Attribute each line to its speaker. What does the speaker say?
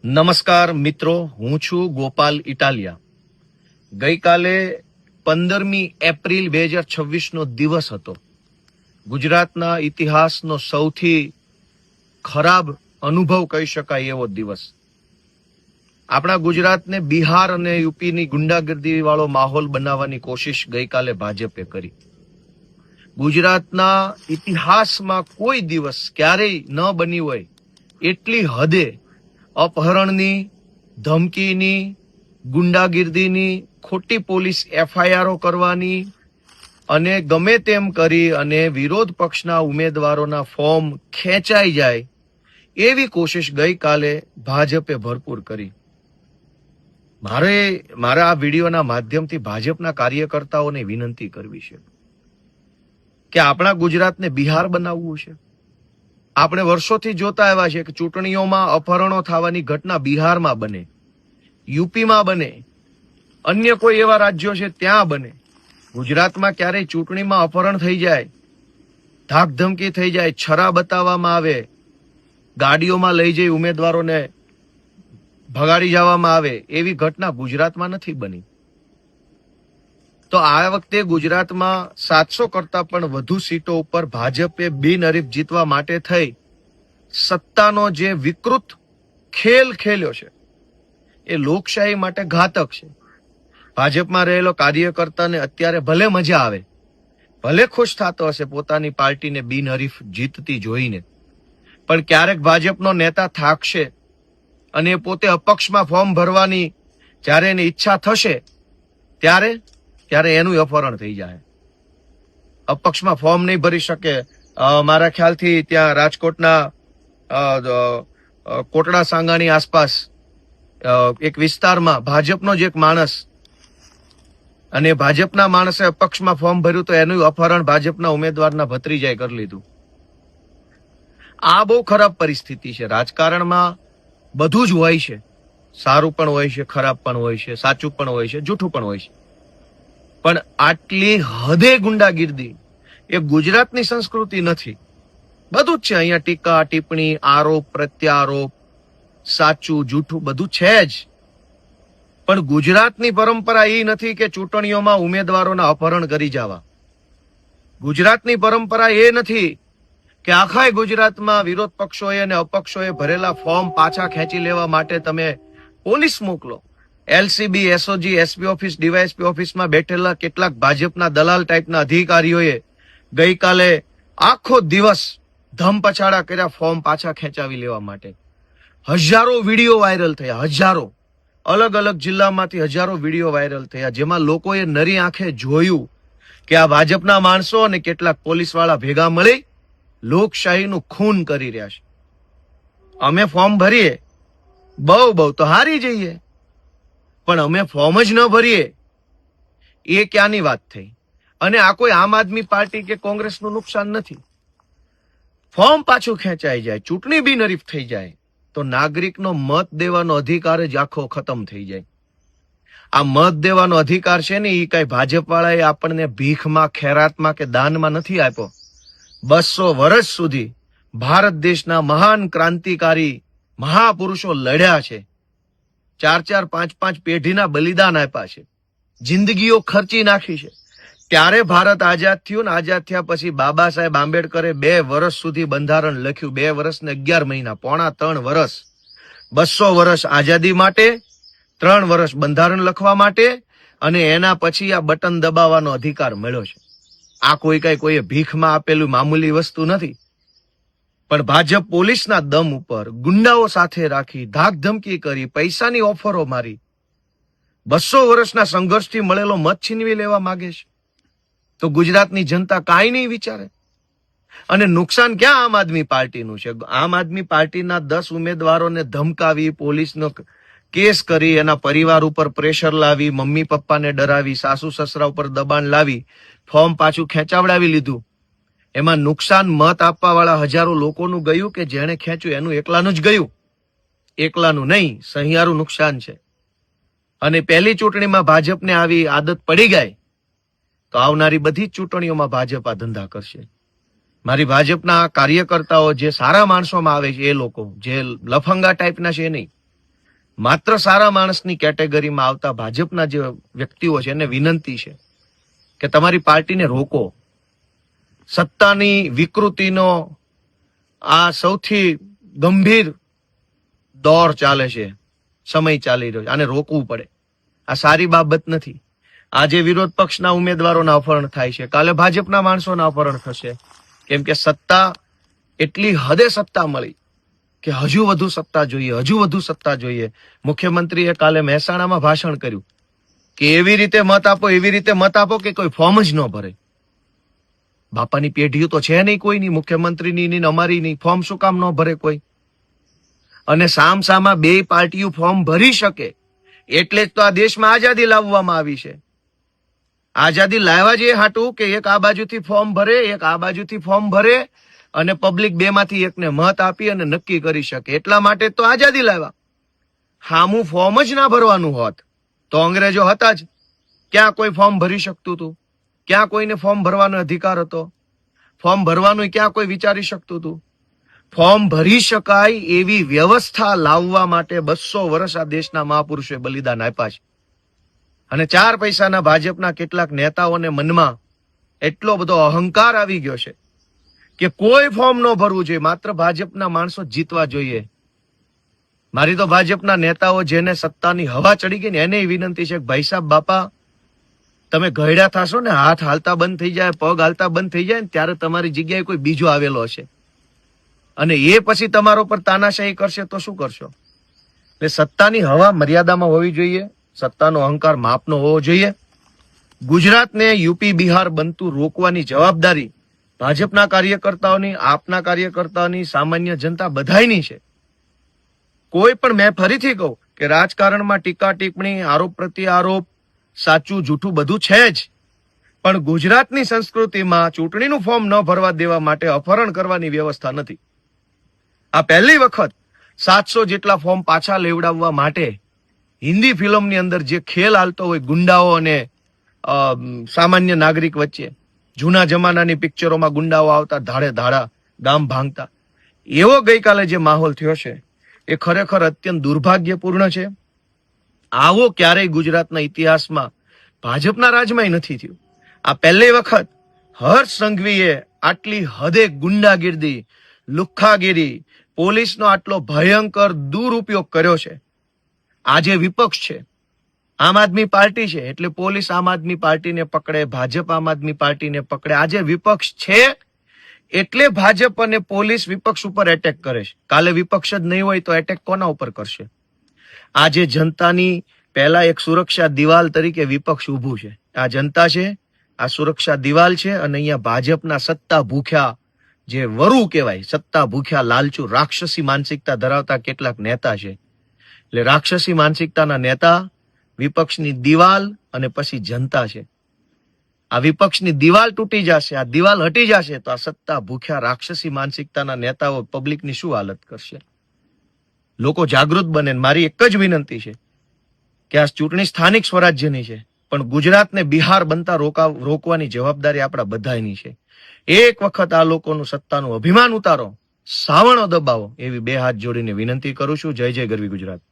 Speaker 1: નમસ્કાર મિત્રો, હું છું ગોપાલ ઇટાલિયા. ગઈકાલે 15મી એપ્રિલ 2026 દિવસ હતો. ગુજરાતના ઇતિહાસનો સૌથી ખરાબ અનુભવ કહી શકાય એવો દિવસ. આપણા ગુજરાતને બિહાર અને યુપીની ગુંડાગર્દી વાળો માહોલ બનાવવાની કોશિશ ગઈકાલે ભાજપે કરી. ગુજરાતના ઇતિહાસમાં કોઈ દિવસ ક્યારેય ન બની હોય એટલી હદે અપહરણની, ધમકીની, ગુંડાગીર્દીની, ખોટી પોલીસ એફઆઈઆરો કરવાની અને ગમે તેમ કરી અને વિરોધ પક્ષના ઉમેદવારોના ફોર્મ ખેંચાઈ જાય એવી કોશિશ ગઈકાલે ભાજપે ભરપૂર કરી. મારા આ વિડીયોના માધ્યમથી ભાજપના કાર્યકર્તાઓને વિનંતી કરવી છે કે આપણા ગુજરાતને બિહાર બનાવવું છે. આપણે વર્ષોથી જોતા આવ્યા છે કે ચૂંટણીઓમાં અપહરણો થવાની ઘટના બિહારમાં બને, યુપીમાં બને, અન્ય કોઈ એવા રાજ્યો છે ત્યાં બને. ગુજરાતમાં ક્યારેય ચૂંટણીમાં અપહરણ થઈ જાય, ધાકધમકી થઈ જાય, છરા બતાવવામાં આવે, ગાડીઓમાં લઈ જઈ ઉમેદવારોને ભગાડી જવામાં આવે એવી ઘટના ગુજરાતમાં નથી બની. તો આ વખતે ગુજરાતમાં 700 કરતા પણ વધુ સીટો ઉપર ભાજપે બિનહરીફ જીતવા માટે થઈ સત્તાનો જે વિકૃત ખેલ ખેલ્યો છે એ લોકશાહી માટે ઘાતક છે. ભાજપમાં રહેલો કાર્યકર્તાને અત્યારે ભલે મજા આવે, ભલે ખુશ થતો હશે પોતાની પાર્ટીને બિનહરીફ જીતતી જોઈને, પણ ક્યારેક ભાજપનો નેતા થાકશે અને પોતે અપક્ષમાં ફોર્મ ભરવાની જ્યારે એની ઈચ્છા થશે ત્યારે એનું અપહરણ થઈ જાય. અપક્ષમાં ફોર્મ નહીં ભરી શકે. મારા ખ્યાલથી ત્યાં રાજકોટના કોટડા સાંગાની આસપાસ એક વિસ્તારમાં ભાજપનો જ એક માણસ અને ભાજપના માણસે અપક્ષમાં ફોર્મ ભર્યું તો એનું અપહરણ ભાજપના ઉમેદવારના ભત્રીજાએ કરી લીધું. આ બહુ ખરાબ પરિસ્થિતિ છે. રાજકારણમાં બધું જ હોય છે, સારું પણ હોય છે, ખરાબ પણ હોય છે, સાચું પણ હોય છે, જૂઠું પણ હોય છે, પણ આટલી હદે ગુંડાગીર્દી એ ગુજરાતની સંસ્કૃતિ નથી. બધું જ છે અહીંયા, ટીકા ટિપ્પણી, આરોપ પ્રત્યારોપ, સાચું જૂઠું બધું છે જ. પણ ગુજરાતની પરંપરા એ નથી કે ચૂંટણીઓમાં ઉમેદવારોના અપહરણ કરી જવા. ગુજરાતની પરંપરા એ નથી કે આખા ગુજરાતમાં વિરોધ પક્ષોએ અને અપક્ષોએ ભરેલા ફોર્મ પાછા ખેંચી લેવા માટે તમે પોલીસ મોકલો. LCB, SOG, SP office, DYSP ઓફિસમાં બેઠેલા કેટલાક ભાજપના દલાલ ટાઈપના અધિકારીઓએ ગઈકાલે આખો દિવસ ધમપછાડા કર્યા ફોર્મ પાછા ખેંચાવી લેવા માટે. હજારો વિડીયો વાયરલ થયા, હજારો અલગ અલગ જિલ્લામાંથી હજારો વિડીયો વાયરલ થયા, જેમાં લોકોએ નરી આંખે જોયું કે આ ભાજપના માણસો અને કેટલાક પોલીસ વાળા ભેગા મળી લોકશાહીનું ખૂન કરી રહ્યા છે. અમે ફોર્મ ભરીએ બહુ તો હારી જઈએ, પણ અમે ફોર્મ જ ન ભરીએ એ ક્યાંની વાત થઈ? અને આ કોઈ આમ આદમી પાર્ટી કે કોંગ્રેસનું નુકસાન નથી. ફોર્મ પાછું ખેંચાઈ જાય, ચૂંટણી બિનહરીફ થઈ જાય તો નાગરિકનો મત દેવાનો અધિકાર જ આખો ખતમ થઈ જાય. આ મત દેવાનો અધિકાર છે ને એ કઈ ભાજપ વાળાએ આપણને ભીખમાં, ખેરાતમાં કે દાનમાં નથી આપ્યો. 200 વર્ષ સુધી ભારત દેશના મહાન ક્રાંતિકારી મહાપુરુષો લડ્યા છે, 4-4, 5-5 પેઢીના બલિદાન આપ્યા છે, જિંદગીઓ ખર્ચી નાખી છે. ત્યારે ભારત આઝાદ થયું ને આઝાદ થયા પછી બાબા સાહેબ આંબેડકરે 2 વર્ષ સુધી બંધારણ લખ્યું. 2 વર્ષ ને 11 મહિના, પોણા 3 વર્ષ. 200 વર્ષ આઝાદી માટે, 3 વર્ષ બંધારણ લખવા માટે, અને એના પછી આ બટન દબાવવાનો અધિકાર મળ્યો છે. આ કોઈએ ભીખમાં આપેલું મામૂલી વસ્તુ નથી. પણ ભાજપ પોલીસના દમ ઉપર ગુંડાઓ સાથે રાખી, ધાકધમકી કરી, પૈસાની ઓફરો મારી 200 વર્ષના સંઘર્ષથી મળેલો મત છીનવી લેવા માંગે છે. તો ગુજરાતની જનતા કાંઈ નહીં વિચારે. અને નુકસાન ક્યાં આમ આદમી પાર્ટીનું છે? આમ આદમી પાર્ટીના 10 ઉમેદવારોને ધમકાવી, પોલીસનો કેસ કરી, એના પરિવાર ઉપર પ્રેશર લાવી, મમ્મી પપ્પાને ડરાવી, સાસુ સસરા ઉપર દબાણ લાવી ફોર્મ પાછું ખેંચાવડાવી લીધું. એમાં નુકસાન મત આપવા વાળા હજારો લોકોનું ગયું કે જેણે ખેંચ્યું એનું એકલાનું જ ગયું, એકલાનું નહીં, સહિયારું નુકસાન છે. અને પહેલી ચૂંટણીમાં ભાજપને આવી આદત પડી ગઈ તો આવનારી બધી જ ચૂંટણીઓમાં ભાજપ આ ધંધા કરશે. મારી ભાજપના કાર્યકર્તાઓ જે સારા માણસોમાં આવે છે એ લોકો, જે લફંગા ટાઈપના છે એ નહીં, માત્ર સારા માણસની કેટેગરીમાં આવતા ભાજપના જે વ્યક્તિઓ છે એને વિનંતી છે કે તમારી પાર્ટીને રોકો. સત્તાની વિકૃતિનો આ સૌથી ગંભીર દોર ચાલે છે, સમય ચાલી રહ્યો છે, આને રોકવું પડે. આ સારી બાબત નથી. આજે વિરોધ પક્ષના ઉમેદવારોના અપહરણ થાય છે, કાલે ભાજપના માણસોના અપહરણ થશે. કેમ કે સત્તા એટલી હદે સત્તા મળી કે હજુ વધુ સત્તા જોઈએ, હજુ વધુ સત્તા જોઈએ. મુખ્યમંત્રીએ કાલે મહેસાણામાં ભાષણ કર્યું કે એવી રીતે મત આપો, એવી રીતે મત આપો કે કોઈ ફોર્મ જ ન ભરે. બાપાની પેઢીઓ તો છે નહીં કોઈની, મુખ્યમંત્રીની નહીં, અમારી નહીં. ફોર્મ શું કામ ન ભરે કોઈ? અને સામસામા બે પાર્ટીઓ ફોર્મ ભરી શકે એટલે જ તો આ દેશમાં આઝાદી લાવવામાં આવી છે. આઝાદી લાવવા જે હાટું કે એક આ બાજુથી ફોર્મ ભરે, એક આ બાજુથી ફોર્મ ભરે અને પબ્લિક બે માંથી એકને મત આપી અને નક્કી કરી શકે. એટલા માટે તો આઝાદી લાવ્યા. હામું ફોર્મ જ ના ભરવાનું હોત તો અંગ્રેજો હતા જ. ક્યાં કોઈ ફોર્મ ભરી શકતું હતું? ક્યાં કોઈને ફોર્મ ભરવાનો અધિકાર હતો? ફોર્મ ભરવાનું ક્યાં કોઈ વિચારી શકતું હતું? ફોર્મ ભરી શકાય એવી વ્યવસ્થા લાવવા માટે 200 વર્ષ આ દેશના મહાપુરુષોએ બલિદાન આપ્યા છે. અને 4 પૈસાના ભાજપના કેટલાક નેતાઓને મનમાં એટલો બધો અહંકાર આવી ગયો છે કે કોઈ ફોર્મ ન ભરવું જોઈએ, માત્ર ભાજપના માણસો જીતવા જોઈએ. મારી તો ભાજપના નેતાઓ જેને સત્તાની હવા ચડી ગઈ ને એને વિનંતી છે કે ભાઈ સાહેબ, બાપા તમે ઘરડા થશો ને, હાથ હાલતા બંધ થઈ જાય, પગ હાલતા બંધ થઈ જાય ને ત્યારે તમારી જગ્યાએ કોઈ બીજો આવેલો હશે અને એ પછી તમારા પર તાનાશાહી કરશે તો શું કરશો? એટલે સત્તાની હવા મર્યાદામાં હોવી જોઈએ, સત્તાનો અહંકાર માપનો હોવો જોઈએ. ગુજરાતને યુપી બિહાર બનતું રોકવાની જવાબદારી ભાજપના કાર્યકર્તાઓની, આપના કાર્યકર્તાઓની, સામાન્ય જનતા બધાયની છે. કોઈ પણ, મેં ફરીથી કહું કે રાજકારણમાં ટીકા ટિપ્પણી, આરોપ પ્રત્યારોપ, સાચું જૂઠું બધું છે જ, પણ ગુજરાતની સંસ્કૃતિમાં ચૂંટણીનું ફોર્મ ન ભરવા દેવા માટે અપહરણ કરવાની વ્યવસ્થા નથી. આ પહેલી વખત 700 જેટલા ફોર્મ પાછા લેવડાવવા માટે હિન્દી ફિલ્મની અંદર જે ખેલ હાલતો હોય ગુંડાઓ અને સામાન્ય નાગરિક વચ્ચે, જૂના જમાનાની પિક્ચરોમાં ગુંડાઓ આવતા ધાડે ધાડા ગામ ભાંગતા, એવો ગઈકાલે જે માહોલ થયો છે એ ખરેખર અત્યંત દુર્ભાગ્યપૂર્ણ છે. આવો ક્યારેય ગુજરાતના ઇતિહાસમાં ભાજપના રાજમાં નથી થયું. આ પહેલી વખત હર્ષ સંઘવીએ આટલી હદે ગુંડાગીરી, લુખ્ખાગીરી, પોલીસનો આટલો ભયંકર દુરુપયોગ કર્યો છે. આજે વિપક્ષ છે, આમ આદમી પાર્ટી છે એટલે પોલીસ આમ આદમી પાર્ટીને પકડે, ભાજપ આમ આદમી પાર્ટીને પકડે. આજે વિપક્ષ છે એટલે ભાજપ અને પોલીસ વિપક્ષ ઉપર એટેક કરે છે. કાલે વિપક્ષ જ નહીં હોય તો એટેક કોના ઉપર કરશે? આજે જનતાની પહેલા એક સુરક્ષા દિવાલ તરીકે વિપક્ષ ઉભું છે. આ જનતા છે, આ સુરક્ષા દિવાલ છે અને અહીંયા ભાજપના સત્તા ભૂખ્યા, જે વરુ કહેવાય, સત્તા ભૂખ્યા લાલચુ રાક્ષસી માનસિકતા ધરાવતા કેટલાક નેતા છે. એટલે રાક્ષસી માનસિકતાના નેતા, વિપક્ષની દિવાલ અને પછી જનતા છે. આ વિપક્ષની દિવાલ તૂટી જશે, આ દિવાલ હટી જશે તો આ સત્તા ભૂખ્યા રાક્ષસી માનસિકતાના નેતાઓ પબ્લિકની શું હાલત કરશે? લોકો જાગૃત બને. મારી એક જ વિનંતી છે કે આ ચૂંટણી સ્થાનિક સ્વરાજ્યની છે, પણ ગુજરાતને બિહાર બનતા રોકવાની જવાબદારી આપણા બધાની છે. એક વખત આ લોકોનું સત્તાનું અભિમાન ઉતારો, સાવણો દબાવો, એવી બે હાથ જોડીને વિનંતી કરું છું. જય જય ગરવી ગુજરાત.